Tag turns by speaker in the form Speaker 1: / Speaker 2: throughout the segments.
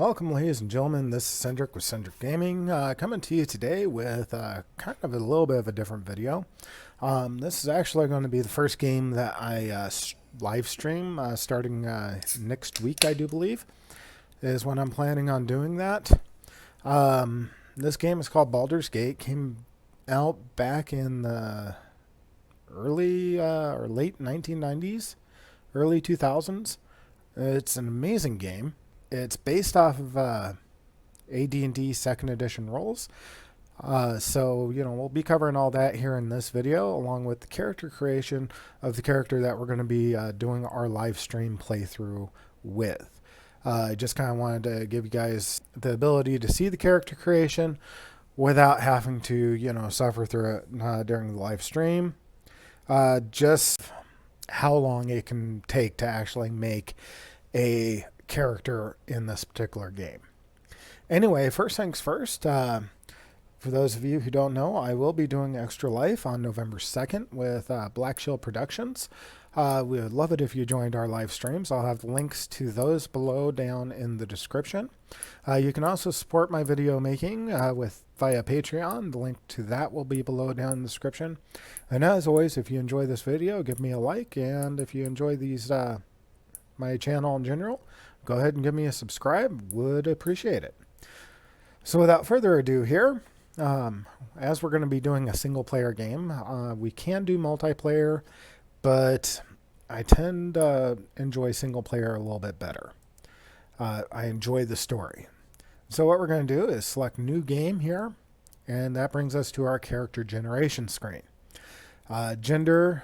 Speaker 1: Welcome, ladies and gentlemen. This is Cendric with Cendric Gaming, coming to you today with kind of a little bit of a different video. This is actually going to be the first game that I live stream starting next week, I do believe, is when I'm planning on doing that. This game is called Baldur's Gate. Came out back in the early or late 1990s, early 2000s. It's an amazing game. It's based off of AD&D 2nd Edition rules. So, we'll be covering all that here in this video, along with the character creation of the character that we're going to be doing our live stream playthrough with. I just kind of wanted to give you guys the ability to see the character creation without having to, suffer through it during the live stream. Just how long it can take to actually make a character in this particular game. Anyway, first things first, for those of you who don't know, I will be doing Extra Life on November 2nd with Black Shield Productions. We would love it if you joined our live streams. I'll have links to those below down in the description. You can also support my video making via Patreon. The link to that will be below down in the description. And as always, if you enjoy this video, give me a like, and if you enjoy these my channel in general, go ahead and give me a subscribe. Would appreciate it. So without further ado here, as we're going to be doing a single player game, we can do multiplayer, but I tend to enjoy single player a little bit better. I enjoy the story. So what we're going to do is select new game here, and that brings us to our character generation screen. Gender,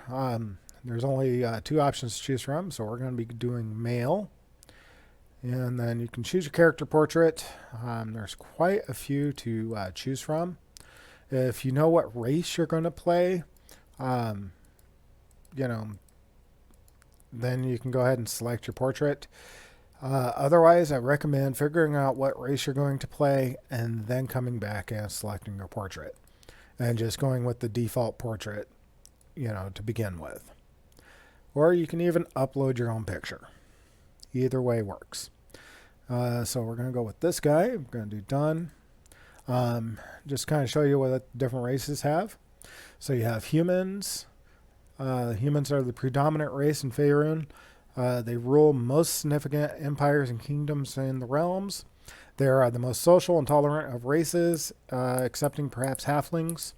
Speaker 1: there's only 2 options to choose from, so we're going to be doing male. And then you can choose your character portrait. There's quite a few to choose from. If you know what race you're going to play, then you can go ahead and select your portrait. Otherwise, I recommend figuring out what race you're going to play and then coming back and selecting your portrait. And just going with the default portrait, to begin with. Or you can even upload your own picture. Either way works. So we're going to go with this guy. We're going to do done. Just kind of show you what different races have. So you have humans. Humans are the predominant race in Faerun. They rule most significant empires and kingdoms in the realms. They are the most social and tolerant of races, excepting perhaps halflings.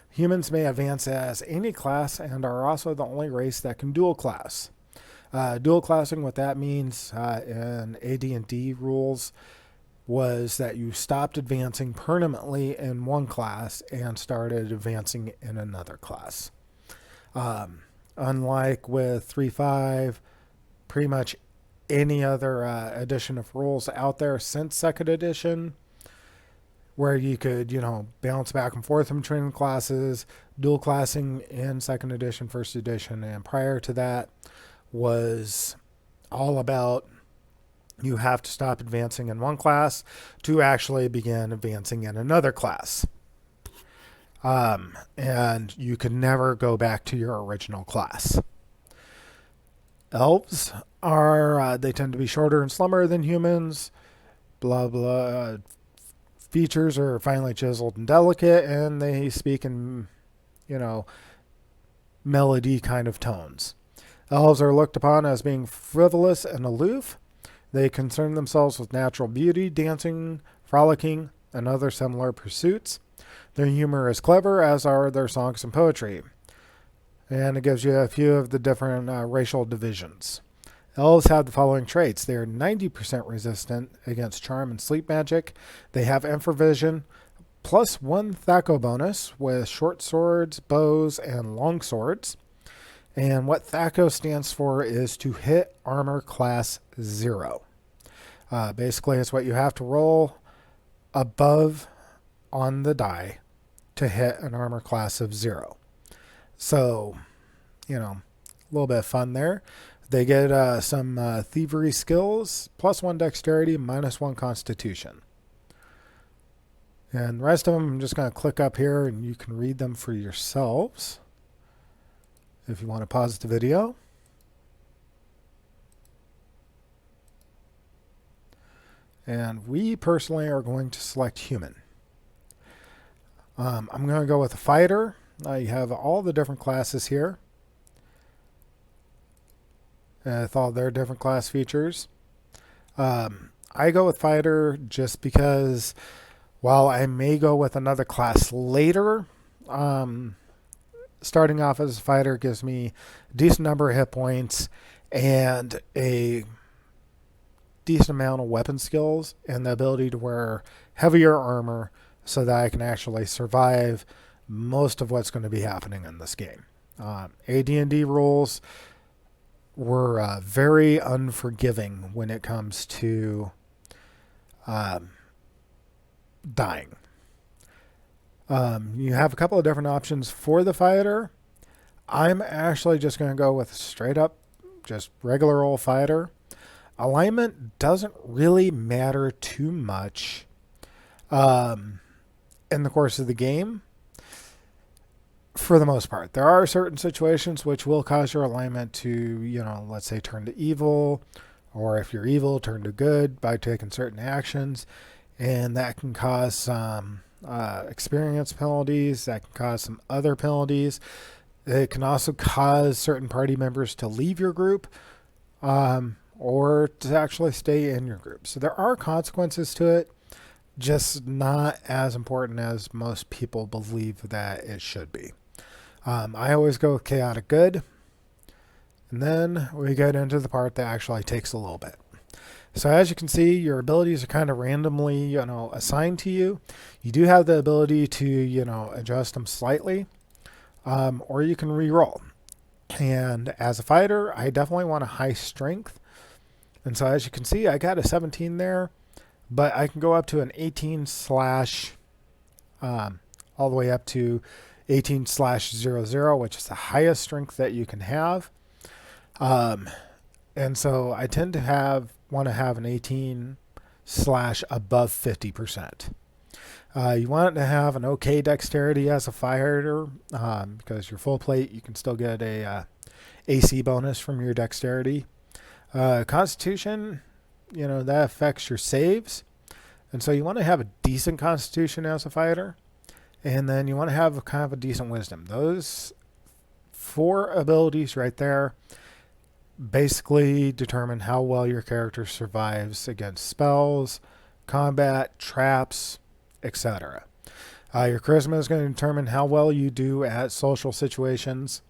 Speaker 1: Humans may advance as any class and are also the only race that can dual class. Dual classing, what that means in AD&D rules was that you stopped advancing permanently in one class and started advancing in another class. Unlike with 3.5, pretty much any other edition of rules out there since 2nd edition, where you could, bounce back and forth between classes, dual classing in 2nd edition, 1st edition, and prior to that was all about you have to stop advancing in one class to actually begin advancing in another class. And you can never go back to your original class. Elves are, they tend to be shorter and slimmer than humans. Blah, blah. Features are finely chiseled and delicate, and they speak in, melody kind of tones. Elves are looked upon as being frivolous and aloof. They concern themselves with natural beauty, dancing, frolicking, and other similar pursuits. Their humor is clever, as are their songs and poetry. And it gives you a few of the different racial divisions. Elves have the following traits. They are 90% resistant against charm and sleep magic. They have infravision, plus 1 Thaco bonus with short swords, bows, and long swords. And what Thaco stands for is to hit armor class 0. Basically, it's what you have to roll above on the die to hit an armor class of 0. So, a little bit of fun there. They get some thievery skills, plus 1 dexterity, minus 1 constitution. And the rest of them, I'm just going to click up here and you can read them for yourselves. If you want to pause the video. And we personally are going to select human. I'm going to go with a fighter. You have all the different classes here with all their different class features. I go with fighter just because while I may go with another class later, starting off as a fighter gives me a decent number of hit points and a decent amount of weapon skills and the ability to wear heavier armor so that I can actually survive most of what's going to be happening in this game. AD&D rules were very unforgiving when it comes to dying. You have a couple of different options for the fighter. I'm actually just going to go with straight up just regular old fighter. Alignment doesn't really matter too much in the course of the game for the most part. There are certain situations which will cause your alignment to, let's say turn to evil, or if you're evil, turn to good by taking certain actions, and that can cause some experience penalties, that can cause some other penalties. It can also cause certain party members to leave your group, or to actually stay in your group. So there are consequences to it, just not as important as most people believe that it should be. I always go with chaotic good, and then we get into the part that actually takes a little bit. So as you can see, your abilities are kind of randomly, assigned to you. You do have the ability to, adjust them slightly, or you can re-roll. And as a fighter, I definitely want a high strength. And so as you can see, I got a 17 there, but I can go up to an 18 slash, all the way up to 18/00, which is the highest strength that you can have. And so I tend to want to have an 18 slash above 50%. You want to have an okay dexterity as a fighter, because your full plate, you can still get a AC bonus from your dexterity. Constitution, that affects your saves. And so you want to have a decent constitution as a fighter. And then you want to have kind of a decent wisdom. Those 4 abilities right there basically determine how well your character survives against spells, combat, traps, etc. Your charisma is going to determine how well you do at social situations.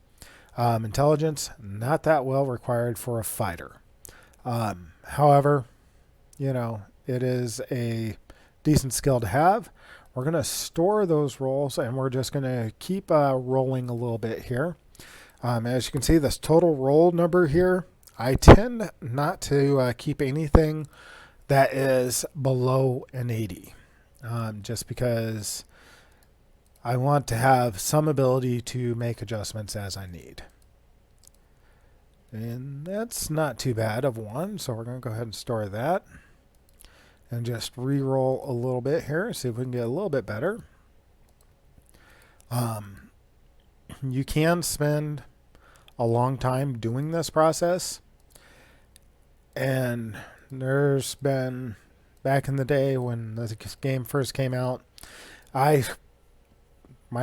Speaker 1: Intelligence, not that well required for a fighter. However, it is a decent skill to have. We're going to store those rolls, and we're just going to keep rolling a little bit here. As you can see, this total roll number here, I tend not to keep anything that is below an 80, just because I want to have some ability to make adjustments as I need. And that's not too bad of 1, so we're going to go ahead and store that. And just re-roll a little bit here, see if we can get a little bit better. You can spend a long time doing this process. And there's been, back in the day when this game first came out, my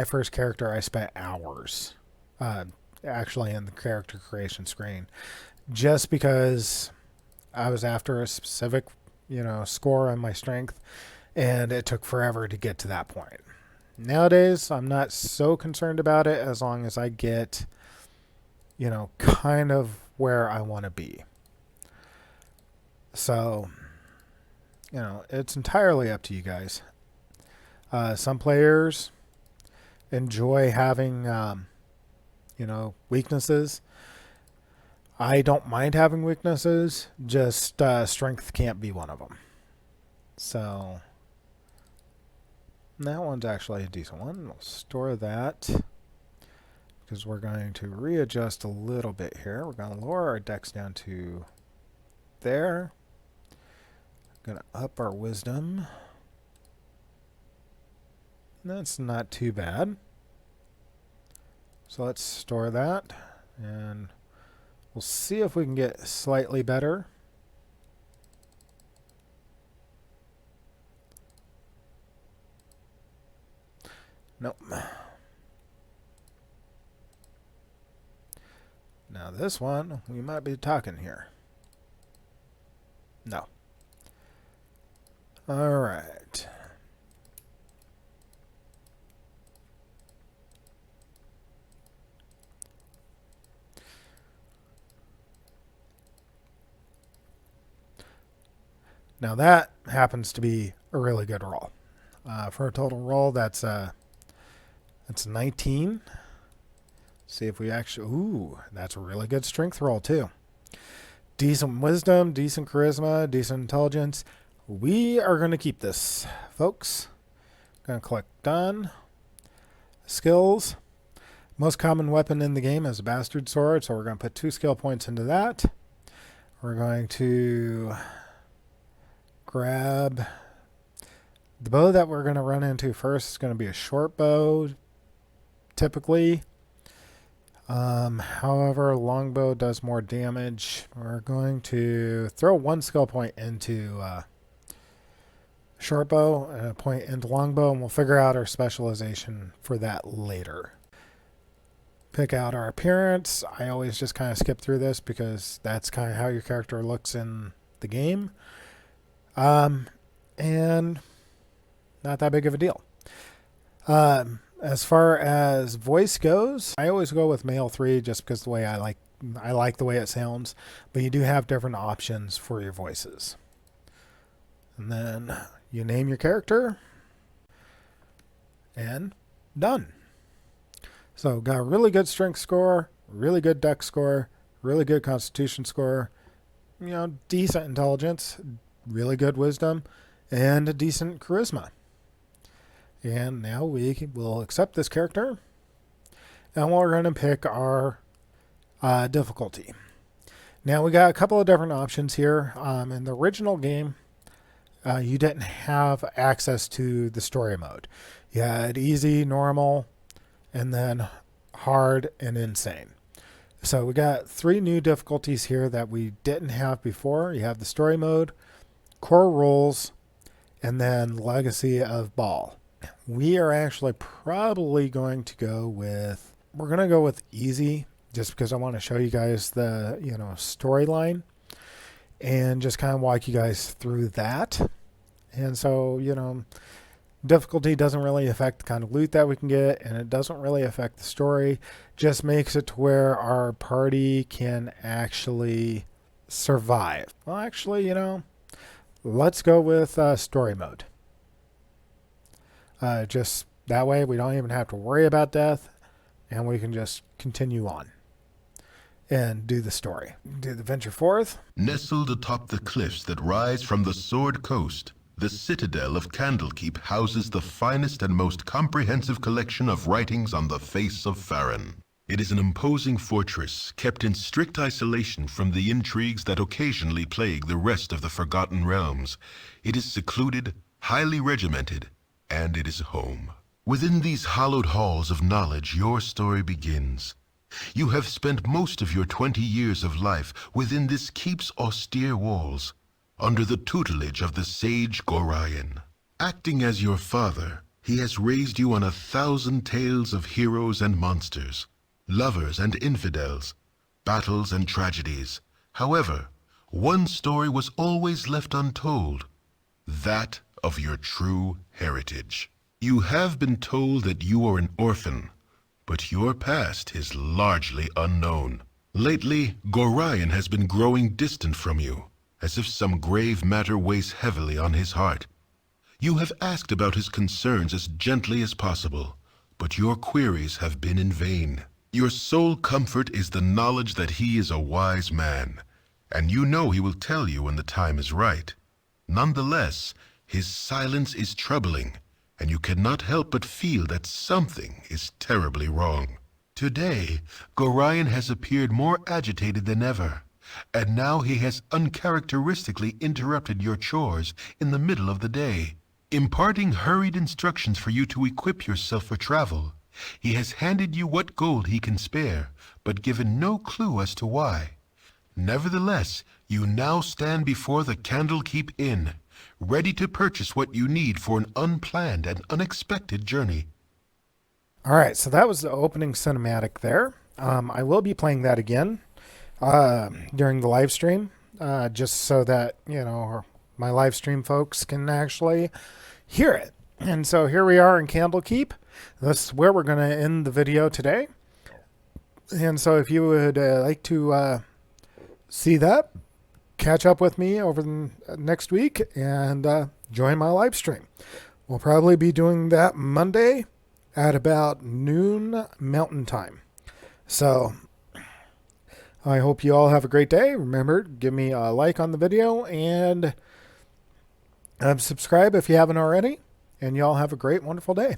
Speaker 1: first character, I spent hours actually in the character creation screen, just because I was after a specific score on my strength, and it took forever to get to that point. Nowadays, I'm not so concerned about it as long as I get, kind of where I want to be. So, it's entirely up to you guys. Some players enjoy having, weaknesses. I don't mind having weaknesses, just strength can't be one of them. So that one's actually a decent one. We'll store that because we're going to readjust a little bit here. We're going to lower our dex down to there. Going to up our wisdom. That's not too bad. So let's store that, and we'll see if we can get slightly better. Nope. Now this one, we might be talking here. No. Alright. Now that happens to be a really good roll. For a total roll, that's 19. See if we actually... Ooh, that's a really good strength roll, too. Decent wisdom, decent charisma, decent intelligence. We are going to keep this, folks. Going to click done. Skills. Most common weapon in the game is a bastard sword, so we're going to put 2 skill points into that. We're going to grab the bow that we're going to run into first. Is going to be a short bow, typically. However, longbow does more damage. We're going to throw 1 skill point into short bow and a point into longbow, and we'll figure out our specialization for that later. Pick out our appearance. I always just kind of skip through this because that's kind of how your character looks in the game. And not that big of a deal. As far as voice goes, I always go with male 3 just because the way I like the way it sounds, but you do have different options for your voices. And then you name your character and done. So got a really good strength score, really good dex score, really good constitution score, decent intelligence, really good wisdom, and a decent charisma. And now we will accept this character, and we're going to pick our difficulty. Now we got a couple of different options here. In the original game, you didn't have access to the story mode. You had easy, normal, and then hard and insane. So we got 3 new difficulties here that we didn't have before. You have the story mode, core rules, and then legacy of Ball. We are actually probably going to go with, easy, just because I want to show you guys the, storyline and just kind of walk you guys through that. And so, difficulty doesn't really affect the kind of loot that we can get, and it doesn't really affect the story. Just makes it to where our party can actually survive. Well, actually, let's go with story mode. Just that way we don't even have to worry about death, and we can just continue on and do the story. Do the venture forth.
Speaker 2: Nestled atop the cliffs that rise from the Sword Coast, the citadel of Candlekeep houses the finest and most comprehensive collection of writings on the face of Faerun. It is an imposing fortress kept in strict isolation from the intrigues that occasionally plague the rest of the Forgotten Realms. It is secluded, highly regimented, and it is home. Within these hallowed halls of knowledge, your story begins. You have spent most of your 20 years of life within this keep's austere walls, under the tutelage of the sage Gorion. Acting as your father, he has raised you on 1,000 tales of heroes and monsters, lovers and infidels, battles and tragedies. However, one story was always left untold, that of your true heritage. You have been told that you are an orphan, but your past is largely unknown. Lately, Gorion has been growing distant from you, as if some grave matter weighs heavily on his heart. You have asked about his concerns as gently as possible, but your queries have been in vain. Your sole comfort is the knowledge that he is a wise man, and you know he will tell you when the time is right. Nonetheless, his silence is troubling, and you cannot help but feel that something is terribly wrong. Today, Gorion has appeared more agitated than ever, and now he has uncharacteristically interrupted your chores in the middle of the day. Imparting hurried instructions for you to equip yourself for travel, he has handed you what gold he can spare, but given no clue as to why. Nevertheless, you now stand before the Candlekeep Inn, ready to purchase what you need for an unplanned and unexpected journey.
Speaker 1: All right, so that was the opening cinematic there. I will be playing that again during the live stream, just so that, my live stream folks can actually hear it. And so here we are in Candlekeep. This is where we're going to end the video today. And so if you would like to see that, catch up with me over the next week and join my live stream. We'll probably be doing that Monday at about noon Mountain Time. So I hope you all have a great day. Remember, give me a like on the video and subscribe if you haven't already. And y'all have a great, wonderful day.